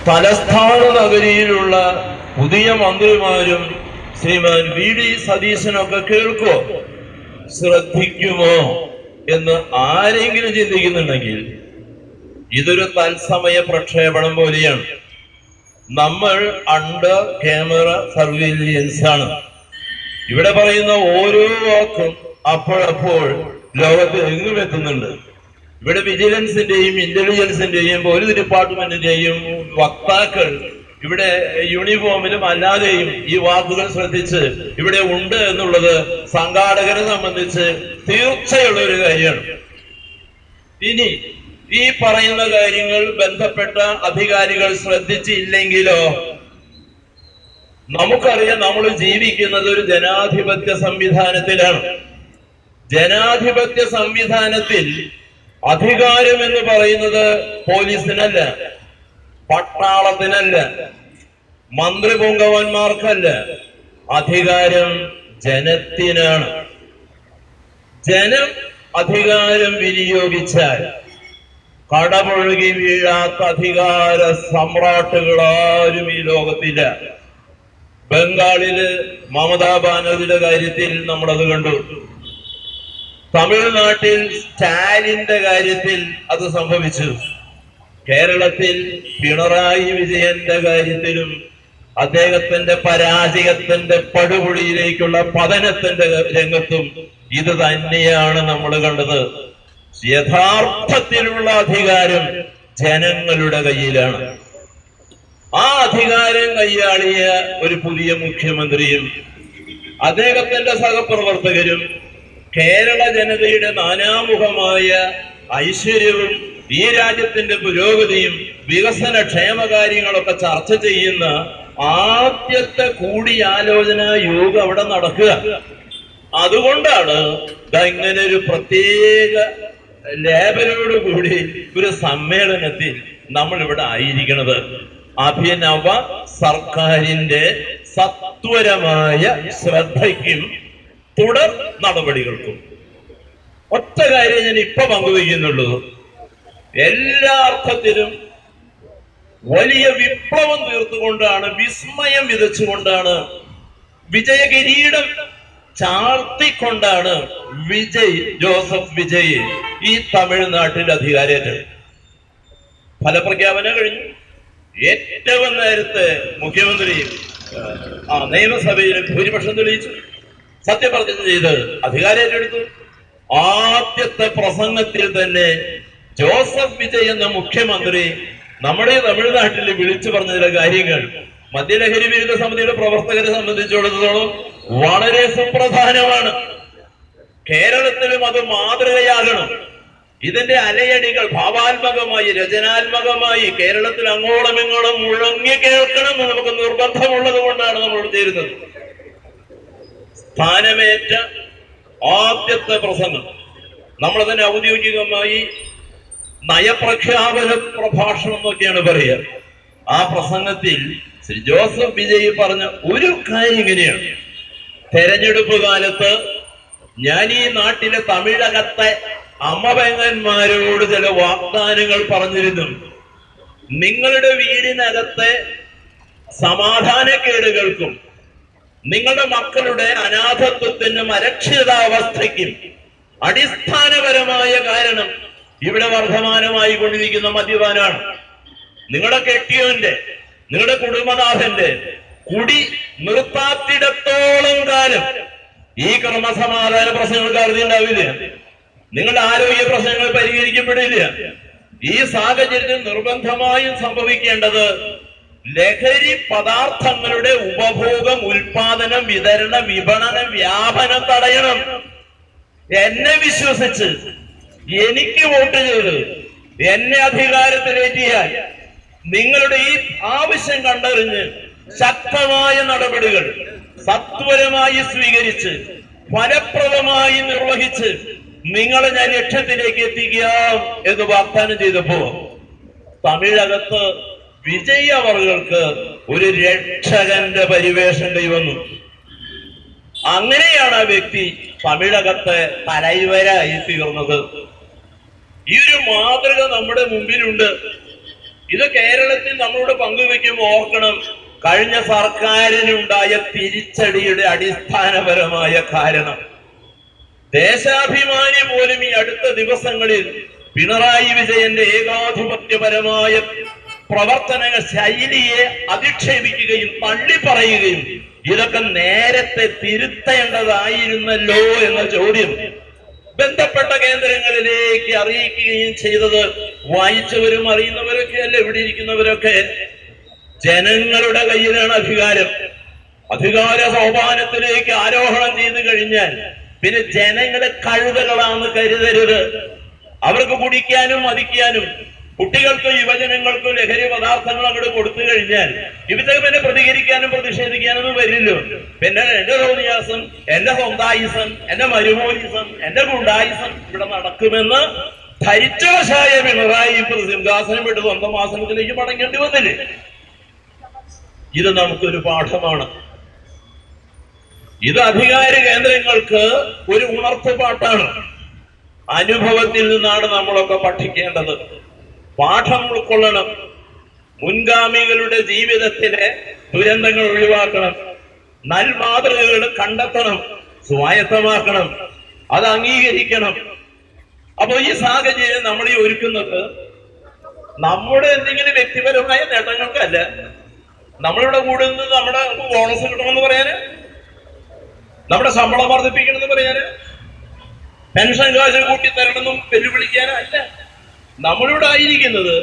തലസ്ഥാന നഗരിയിലുള്ള പുതിയ മന്ത്രിമാരും ശ്രീമാൻ വി.ഡി. സതീശനൊക്കെ കേൾക്കോ, ശ്രദ്ധിക്കുമോ എന്ന് ആരെങ്കിലും ചിന്തിക്കുന്നുണ്ടെങ്കിൽ ഇതൊരു തത്സമയ പ്രക്ഷേപണം പോലെയാണ്. നമ്മൾ അണ്ടർ ക്യാമറ സർവീലൻസ് ആണ്. ഇവിടെ പറയുന്ന ഓരോ വാക്കും അപ്പോഴപ്പോൾ ലോകത്ത് എങ്ങും എത്തുന്നുണ്ട്. ഇവിടെ വിജിലൻസിന്റെയും ഇന്റലിജൻസിന്റെയും പോലീസ് ഡിപ്പാർട്ട്മെന്റിന്റെയും വക്താക്കൾ ഇവിടെ യൂണിഫോമിലും അല്ലാതെയും ഈ വാക്കുകൾ ശ്രദ്ധിച്ച് ഇവിടെ ഉണ്ട് എന്നുള്ളത് സംഘാടകരെ സംബന്ധിച്ച് തീർച്ചയുള്ള ഒരു കാര്യമാണ്. ഇനി ഈ പറയുന്ന കാര്യങ്ങൾ ബന്ധപ്പെട്ട അധികാരികൾ ശ്രദ്ധിച്ചില്ലെങ്കിലോ, നമുക്കറിയാം നമ്മൾ ജീവിക്കുന്നത് ഒരു ജനാധിപത്യ സംവിധാനത്തിലാണ്. ജനാധിപത്യ സംവിധാനത്തിൽ അധികാരം എന്ന് പറയുന്നത് പോലീസിനല്ല, പട്ടാളത്തിനല്ല, മന്ത്രിപുങ്കവന്മാർക്കല്ല. അധികാരം ജനത്തിനാണ്. ജനം അധികാരം വിനിയോഗിച്ചാൽ കടപുഴകി വീഴാത്ത അധികാര സമ്രാട്ടുകളാരും ഈ ലോകത്തില്ല. ബംഗാളില് മമതാ ബാനർജിയുടെ കാര്യത്തിൽ നമ്മളത് കണ്ടു. തമിഴ്നാട്ടിൽ സ്റ്റാലിന്റെ കാര്യത്തിൽ അത് സംഭവിച്ചു. കേരളത്തിൽ പിണറായി വിജയന്റെ കാര്യത്തിലും അദ്ദേഹത്തിന്റെ പരാജയത്തിന്റെ പടുകുഴിയിലേക്കുള്ള പതനത്തിന്റെ രംഗത്തും ഇത് തന്നെയാണ് നമ്മൾ കണ്ടത്. യഥാർത്ഥത്തിലുള്ള അധികാരം ജനങ്ങളുടെ കയ്യിലാണ്. ആ അധികാരം കൈയാളിയ ഒരു പുതിയ മുഖ്യമന്ത്രിയും അദ്ദേഹത്തിന്റെ സഹപ്രവർത്തകരും കേരള ജനതയുടെ നാനാമുഖമായ ഐശ്വര്യവും ഈ രാജ്യത്തിന്റെ പുരോഗതിയും വികസന ക്ഷേമകാര്യങ്ങളൊക്കെ ചർച്ച ചെയ്യുന്ന ആദ്യത്തെ കൂടിയാലോചന യോഗം അവിടെ നടക്കുക. അതുകൊണ്ടാണ് ഇങ്ങനെ ഒരു പ്രത്യേക ലേബലോട് കൂടി ഒരു സമ്മേളനത്തിൽ നമ്മൾ ഇവിടെ ആയിരിക്കുന്നത്. അഭിനവ സർക്കാരിന്റെ സത്വരമായ ശ്രദ്ധയ്ക്കും തുടർ നടപടികൾക്കും ഒറ്റ കാര്യം ഞാൻ ഇപ്പൊ പങ്കുവയ്ക്കുന്നുള്ളൂ. എല്ലാ അർത്ഥത്തിലും വലിയ വിപ്ലവം തീർത്തുകൊണ്ടാണ്, വിസ്മയം വിതച്ചുകൊണ്ടാണ്, വിജയകിരീടം ചാർത്തിക്കൊണ്ടാണ് ജോസഫ് വിജയ് ഈ തമിഴ്നാട്ടിൽ അധികാരേറ്റത്. ഫലപ്രഖ്യാപനം കഴിഞ്ഞു. ഏറ്റവും നേരത്തെ മുഖ്യമന്ത്രി നിയമസഭയിൽ ഭൂരിപക്ഷം തെളിയിച്ചു, സത്യപ്രതിജ്ഞ ചെയ്ത് അധികാരേറ്റെടുത്തു. ആദ്യത്തെ പ്രസംഗത്തിൽ തന്നെ ജോസഫ് വിജയ് എന്ന മുഖ്യമന്ത്രി നമ്മുടെ തമിഴ്നാട്ടിൽ വിളിച്ചു പറഞ്ഞ ചില കാര്യങ്ങൾ മദ്യലഹരി വിരുദ്ധ സമിതിയുടെ പ്രവർത്തകരെ സംബന്ധിച്ചിടത്തോളം വളരെ സുപ്രധാനമാണ്. കേരളത്തിലും അത് മാതൃകയാകണം. ഇതിന്റെ അലയടികൾ ഭാവാത്മകമായി, രചനാത്മകമായി കേരളത്തിൽ അങ്ങോളം ഇങ്ങോളം മുഴങ്ങി കേൾക്കണം എന്ന് നമുക്ക് നിർബന്ധമുള്ളത് കൊണ്ടാണ് നമ്മൾ ചേരുന്നത്. സ്ഥാനമേറ്റ ആദ്യത്തെ പ്രസംഗം നമ്മൾ തന്നെ ഔദ്യോഗികമായി നയപ്രഖ്യാപന പ്രഭാഷണം എന്നൊക്കെയാണ് പറയുക. ആ പ്രസംഗത്തിൽ ശ്രീ ജോസഫ് വിജയ് പറഞ്ഞ ഒരു കാര്യം ഇങ്ങനെയാണ്: തെരഞ്ഞെടുപ്പ് കാലത്ത് ഞാൻ ഈ നാട്ടിലെ തമിഴകത്തെ അമ്മപെങ്ങന്മാരോട് ചില വാഗ്ദാനങ്ങൾ പറഞ്ഞിരുന്നു. നിങ്ങളുടെ വീടിനകത്തെ സമാധാനക്കേടുകൾക്കും നിങ്ങളുടെ മക്കളുടെ അനാഥത്വത്തിനും അരക്ഷിതാവസ്ഥയ്ക്കും അടിസ്ഥാനപരമായ കാരണം ഇവിടെ വർദ്ധമാനമായി കൊണ്ടിരിക്കുന്ന മദ്യപാനാണ്. നിങ്ങളുടെ കെട്ടിയോന്റെ, നിങ്ങളുടെ കുടുംബനാഥന്റെ കുടി നിർത്താത്തിടത്തോളം കാലം ഈ ക്രമസമാധാന പ്രശ്നങ്ങൾക്ക് അറുതി ഉണ്ടാവില്ല. നിങ്ങളുടെ ആരോഗ്യ പ്രശ്നങ്ങൾ പരിഹരിക്കപ്പെടില്ല. ഈ സാഹചര്യത്തിൽ നിർബന്ധമായും സംഭവിക്കേണ്ടത് ലഹരി പദാർത്ഥങ്ങളുടെ ഉപഭോഗം, ഉൽപാദനം, വിതരണ, വിപണനം, വ്യാപനം തടയണം. എന്നെ വിശ്വസിച്ച് എനിക്ക് വോട്ട് ചെയ്ത് എന്നെ അധികാരത്തിലേറ്റിയാൽ നിങ്ങളുടെ ഈ ആവശ്യം കണ്ടറിഞ്ഞ് ശക്തമായ നടപടികൾ സത്വരമായി സ്വീകരിച്ച് ഫലപ്രദമായി നിർവഹിച്ച് നിങ്ങളെ ഞാൻ ലക്ഷ്യത്തിലേക്ക് എത്തിക്കാം എന്ന് വാഗ്ദാനം ചെയ്തപ്പോ തമിഴകത്ത് വിജയ് അവർക്ക് ഒരു രക്ഷകന്റെ പരിവേഷം കൈവന്നു. അങ്ങനെയാണ് ആ വ്യക്തി തമിഴകത്തെ തലൈവരായി തീർന്നത്. ഈ ഒരു മാതൃക നമ്മുടെ മുമ്പിലുണ്ട്. ഇത് കേരളത്തിൽ നമ്മളോട് പങ്കുവെക്കുമ്പോൾ ഓർക്കണം, കഴിഞ്ഞ സർക്കാരിനുണ്ടായ തിരിച്ചടിയുടെ അടിസ്ഥാനപരമായ കാരണം. ദേശാഭിമാനി പോലും ഈ അടുത്ത ദിവസങ്ങളിൽ പിണറായി വിജയന്റെ ഏകാധിപത്യപരമായ പ്രവർത്തന ശൈലിയെ അധിക്ഷേപിക്കുകയും തള്ളിപ്പറയുകയും ഇതൊക്കെ നേരത്തെ തിരുത്തേണ്ടതായിരുന്നല്ലോ എന്ന ചോദ്യം ബന്ധപ്പെട്ട കേന്ദ്രങ്ങളിലേക്ക് അറിയിക്കുകയും ചെയ്തത് വായിച്ചവരും അറിയുന്നവരൊക്കെ അല്ല. ഇവിടെ ഇരിക്കുന്നവരൊക്കെ ജനങ്ങളുടെ കയ്യിലാണ് അധികാരം. അധികാര സോപാനത്തിലേക്ക് ആരോഹണം ചെയ്തു കഴിഞ്ഞാൽ പിന്നെ ജനങ്ങളെ കഴുതകളാണെന്ന് കരുതരുത്. അവർക്ക് കുടിക്കാനും മതിക്കാനും കുട്ടികൾക്കും യുവജനങ്ങൾക്കും ലഹരി പദാർത്ഥങ്ങൾ അങ്ങോട്ട് കൊടുത്തു കഴിഞ്ഞാൽ ഇവർക്ക് പിന്നെ പ്രതികരിക്കാനും പ്രതിഷേധിക്കാനൊന്നും വരില്ലോ. പിന്നെ എന്റെ തോന്നിയാസം, എന്റെ സ്വന്തായുസം, എന്റെ മരുമോനിസം, എന്റെ ഗുണ്ടായുസം ഇവിടെ നടക്കുമെന്ന് ധരിച്ചവശായ പിണറായി സിംഹാസനം വിട്ട് സ്വന്തം ആസനത്തിലേക്ക് മടങ്ങേണ്ടി വന്നില്ലേ? ഇത് നമുക്കൊരു പാഠമാണ്. ഇത് അധികാര കേന്ദ്രങ്ങൾക്ക് ഒരു ഉണർത്തുപാട്ടാണ്. അനുഭവത്തിൽ നിന്നാണ് നമ്മളൊക്കെ പഠിക്കേണ്ടത്. പാഠം ഉൾക്കൊള്ളണം. മുൻഗാമികളുടെ ജീവിതത്തിലെ ദുരന്തങ്ങൾ ഒഴിവാക്കണം. നൽമാതൃകകൾ കണ്ടെത്തണം, സ്വായത്തമാക്കണം, അത് അംഗീകരിക്കണം. അപ്പൊ ഈ സാഹചര്യം നമ്മൾ ഈ ഒരുക്കുന്നത് നമ്മുടെ എന്തെങ്കിലും വ്യക്തിപരമായ നേട്ടങ്ങൾക്കല്ല. നമ്മളിവിടെ കൂടുന്നത് നമ്മുടെ ബോണസ് കിട്ടണമെന്ന് പറയാന്, നമ്മുടെ ശമ്പളം വർദ്ധിപ്പിക്കണമെന്ന് പറയാന്, പെൻഷൻ കാശ് കൂട്ടി തരണമെന്നും വെല്ലുവിളിക്കാനല്ല. നമ്മളിവിടെ ആയിരിക്കുന്നത്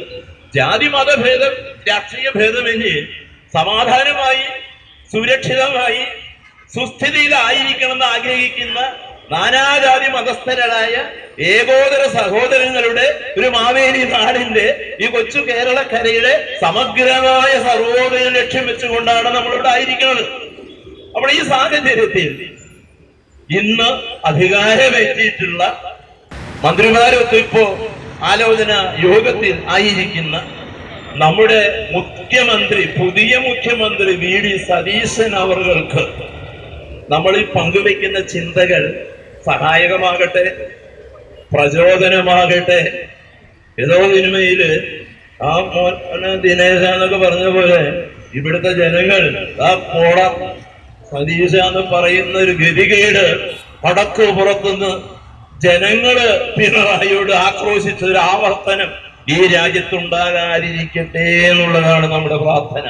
ജാതി മതഭേദം രാഷ്ട്രീയ ഭേദമന്യേ സമാധാനമായി സുരക്ഷിതമായി സുസ്ഥിതിയിലായിരിക്കണമെന്ന് ആഗ്രഹിക്കുന്ന നാനാജാതി മതസ്ഥരായ ഏകോദര സഹോദരങ്ങളുടെ ഒരു മാവേലി നാടിന്റെ ഈ കൊച്ചു കേരളക്കരയുടെ സമഗ്രമായ സർവോദയം ലക്ഷ്യം വെച്ചുകൊണ്ടാണ് നമ്മളിവിടെ ആയിരിക്കുന്നത്. അപ്പോൾ ഈ സാഹചര്യത്തിൽ ഇന്ന് അധികാരമേറ്റിട്ടുള്ള മന്ത്രിമാരൊക്കെ ഇപ്പോ ആലോചന യോഗത്തിൽ ആയിരിക്കുന്ന നമ്മുടെ മുഖ്യമന്ത്രി, പുതിയ മുഖ്യമന്ത്രി വി ഡി സതീശൻ അവർക്ക് നമ്മൾ ഈ പങ്കുവെക്കുന്ന ചിന്തകൾ സഹായകമാകട്ടെ, പ്രചോദനമാകട്ടെ. ഏതോ സിനിമയില് ആ ദിനേശ എന്നൊക്കെ പറഞ്ഞ പോലെ ഇവിടുത്തെ ജനങ്ങൾ ആ പോട സതീശ എന്ന് പറയുന്ന ഒരു ഗതികേട് വടക്ക് പുറത്തുനിന്ന് ജനങ്ങള് പിണറായിയോട് ആക്രോശിച്ച ഒരു ആവർത്തനം ഈ രാജ്യത്തുണ്ടാകാതിരിക്കട്ടെ എന്നുള്ളതാണ് നമ്മുടെ പ്രാർത്ഥന.